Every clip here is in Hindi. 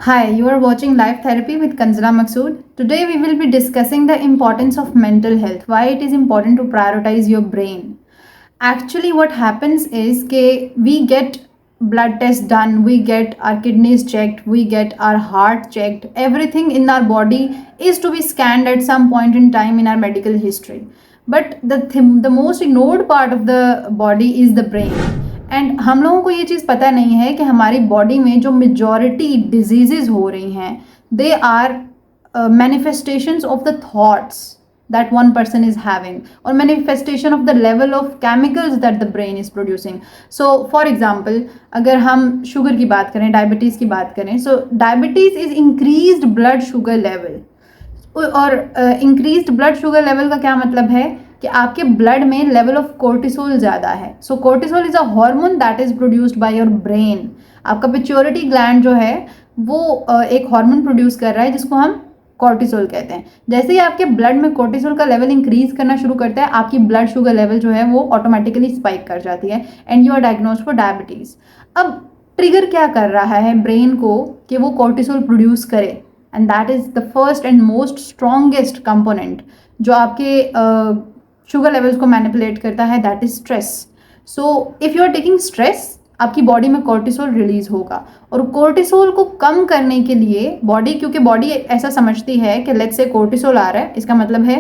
Hi, you are watching Life Therapy with Kanzala Maksood. Today we will be discussing the importance of mental health, why it is important to prioritize your brain. Actually, what happens is that we get blood tests done, we get our kidneys checked, we get our heart checked. Everything in our body is to be scanned at some point in time in our medical history. But the most ignored part of the body is the brain. And हम लोगों को ये चीज़ पता नहीं है कि हमारी बॉडी में जो मेजॉरिटी डिजीजेज हो रही हैं they are manifestations of the thoughts that one person is having or manifestation of the level of chemicals that the brain is producing. So for example, अगर हम शुगर की बात करें, डायबिटीज़ की बात करें, so diabetes is increased blood sugar level. और इंक्रीज्ड ब्लड शुगर लेवल का क्या मतलब है कि आपके ब्लड में लेवल ऑफ कोर्टिसोल ज़्यादा है. So cortisol is a hormone that is produced by your brain. आपका पिट्यूटरी ग्लैंड जो है वो एक हार्मोन प्रोड्यूस कर रहा है जिसको हम कॉर्टिसोल कहते हैं. जैसे ही आपके ब्लड में कॉर्टिसोल का लेवल इंक्रीज करना शुरू करता है, आपकी ब्लड शुगर लेवल जो है वो ऑटोमेटिकली स्पाइक कर जाती है and you are diagnosed for diabetes. अब ट्रिगर क्या कर रहा है ब्रेन को कि वो कॉर्टिसोल प्रोड्यूस करे, and that is the first and most strongest component जो आपके शुगर लेवल्स को मैनिपुलेट करता है, that is stress. So if you are taking stress, आपकी बॉडी में कोर्टिसोल रिलीज होगा और कोर्टिसोल को कम करने के लिए बॉडी, क्योंकि बॉडी ऐसा समझती है कि लेट्स से कोर्टिसोल आ रहा है, इसका मतलब है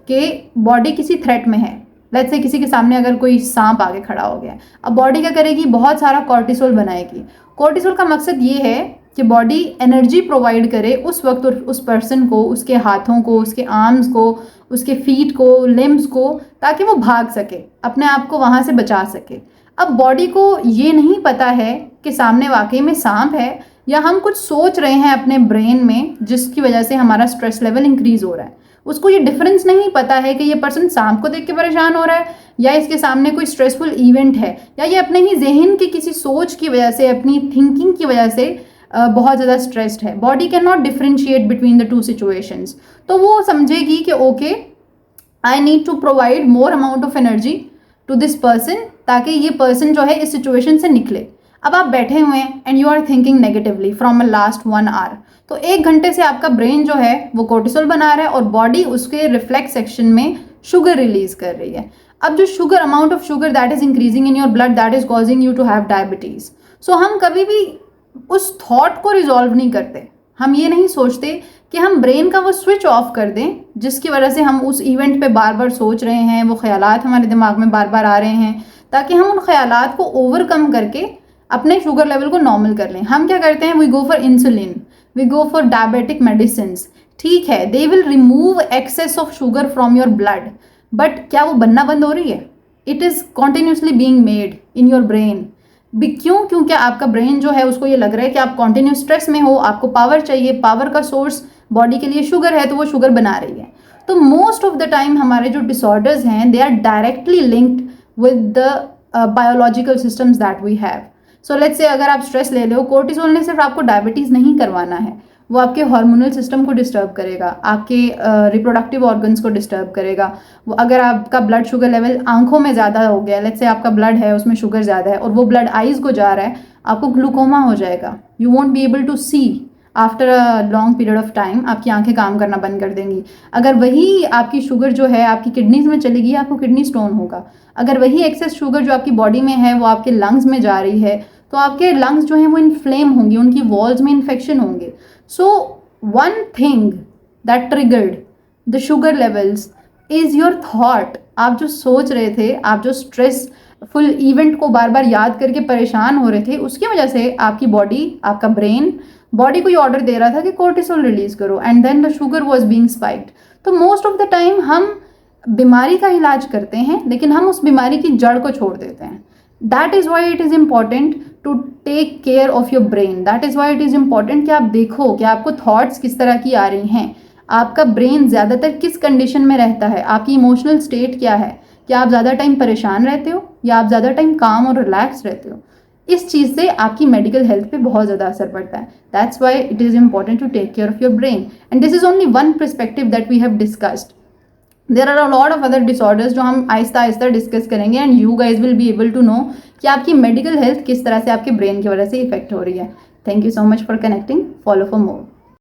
कि बॉडी किसी थ्रेट में है. लेट्स से किसी के सामने अगर कोई सांप आके खड़ा हो गया, अब बॉडी क्या करेगी, बहुत सारा कोर्टिसोल बनाएगी. कोर्टिसोल का मकसद ये है कि बॉडी एनर्जी प्रोवाइड करे उस वक्त उस पर्सन को, उसके हाथों को, उसके आर्म्स को, उसके फीट को, लिम्स को, ताकि वो भाग सके, अपने आप को वहाँ से बचा सके. अब बॉडी को ये नहीं पता है कि सामने वाकई में सांप है या हम कुछ सोच रहे हैं अपने ब्रेन में जिसकी वजह से हमारा स्ट्रेस लेवल इंक्रीज हो रहा है. उसको ये डिफरेंस नहीं पता है कि ये पर्सन सांप को देख के परेशान हो रहा है या इसके सामने कोई स्ट्रेसफुल इवेंट है या ये अपने ही जहन की किसी सोच की वजह से, अपनी थिंकिंग की वजह से बहुत ज़्यादा स्ट्रेस्ड है. Body can not differentiate between the two situations. तो वो समझेगी कि okay, I need to provide more amount of energy to this person ताकि ये पर्सन जो है इस सिचुएशन से निकले. अब आप बैठे हुए हैं and you are thinking negatively from a last 1 hour, तो 1 घंटे से आपका ब्रेन जो है वो कोर्टिसोल बना रहा है और बॉडी उसके रिफ्लेक्स सेक्शन में शुगर रिलीज कर रही है. अब जो sugar, amount of sugar that is increasing in your blood, that is causing you to have diabetes. So हम कभी भी उस थॉट को रिजॉल्व नहीं करते. हम ये नहीं सोचते कि हम ब्रेन का वो स्विच ऑफ कर दें जिसकी वजह से हम उस इवेंट पे बार बार सोच रहे हैं, वो ख्यालात हमारे दिमाग में बार बार आ रहे हैं, ताकि हम उन ख्यालात को ओवरकम करके अपने शुगर लेवल को नॉर्मल कर लें. हम क्या करते हैं, we go for insulin, we go for diabetic medicine. ठीक है, they will remove excess of sugar from your blood, but क्या वो बनना बंद हो रही है? It is continuously being made in your brain. क्यों? क्योंकि आपका ब्रेन जो है उसको ये लग रहा है कि आप कॉन्टिन्यू स्ट्रेस में हो, आपको पावर चाहिए, पावर का सोर्स बॉडी के लिए शुगर है, तो वो शुगर बना रही है. तो मोस्ट ऑफ द टाइम हमारे जो डिसऑर्डर्स हैं they are directly linked with the biological systems that we have. So let's say अगर आप स्ट्रेस ले लो, कोर्टिसोल ने सिर्फ आपको डायबिटीज़ नहीं करवाना है, वो आपके हार्मोनल सिस्टम को डिस्टर्ब करेगा, आपके रिप्रोडक्टिव ऑर्गन्स को डिस्टर्ब करेगा. वो अगर आपका ब्लड शुगर लेवल आंखों में ज़्यादा हो गया, लेट्स से आपका ब्लड है उसमें शुगर ज़्यादा है और वो ब्लड आइज़ को जा रहा है, आपको ग्लूकोमा हो जाएगा. You won't be able to see after a long period of time. आपकी आंखें काम करना बंद कर देंगी. अगर वही आपकी शुगर जो है आपकी किडनीज में चलेगी, आपको किडनी स्टोन होगा. अगर वही एक्सेस शुगर जो आपकी बॉडी में है वो आपके लंग्स में जा रही है, तो आपके लंग्स जो हैं वो इन्फ्लेम होंगे, उनकी वॉल्स में इन्फेक्शन होंगे. So one thing that triggered the sugar levels is your thought. आप जो सोच रहे थे, आप जो स्ट्रेसफुल इवेंट को बार बार याद करके परेशान हो रहे थे, उसकी वजह से आपकी बॉडी, आपका ब्रेन बॉडी को ये ऑर्डर दे रहा था कि कोर्टिसोल रिलीज करो and then the sugar was being spiked. तो मोस्ट ऑफ द टाइम हम बीमारी का इलाज करते हैं लेकिन हम उस बीमारी की जड़ को छोड़ देते हैं. That is why it is important to take care of your brain. That is why it is important कि आप देखो कि आपको थॉट्स किस तरह की आ रही हैं, आपका ब्रेन ज़्यादातर किस कंडीशन में रहता है, आपकी इमोशनल स्टेट क्या है, क्या आप ज़्यादा टाइम परेशान रहते हो या आप ज़्यादा टाइम काम और रिलैक्स रहते हो. इस चीज़ से आपकी मेडिकल हेल्थ पे बहुत ज़्यादा असर पड़ता है. That's why it is important to take care of your brain and this is only one perspective that we have discussed. There are a lot of other disorders जो हम आहिस्ता आहिस्ता डिस्कस करेंगे and you guys will be able to know कि आपकी मेडिकल हेल्थ किस तरह से आपके ब्रेन की वजह से इफेक्ट हो रही है. Thank you so much for connecting. Follow for more.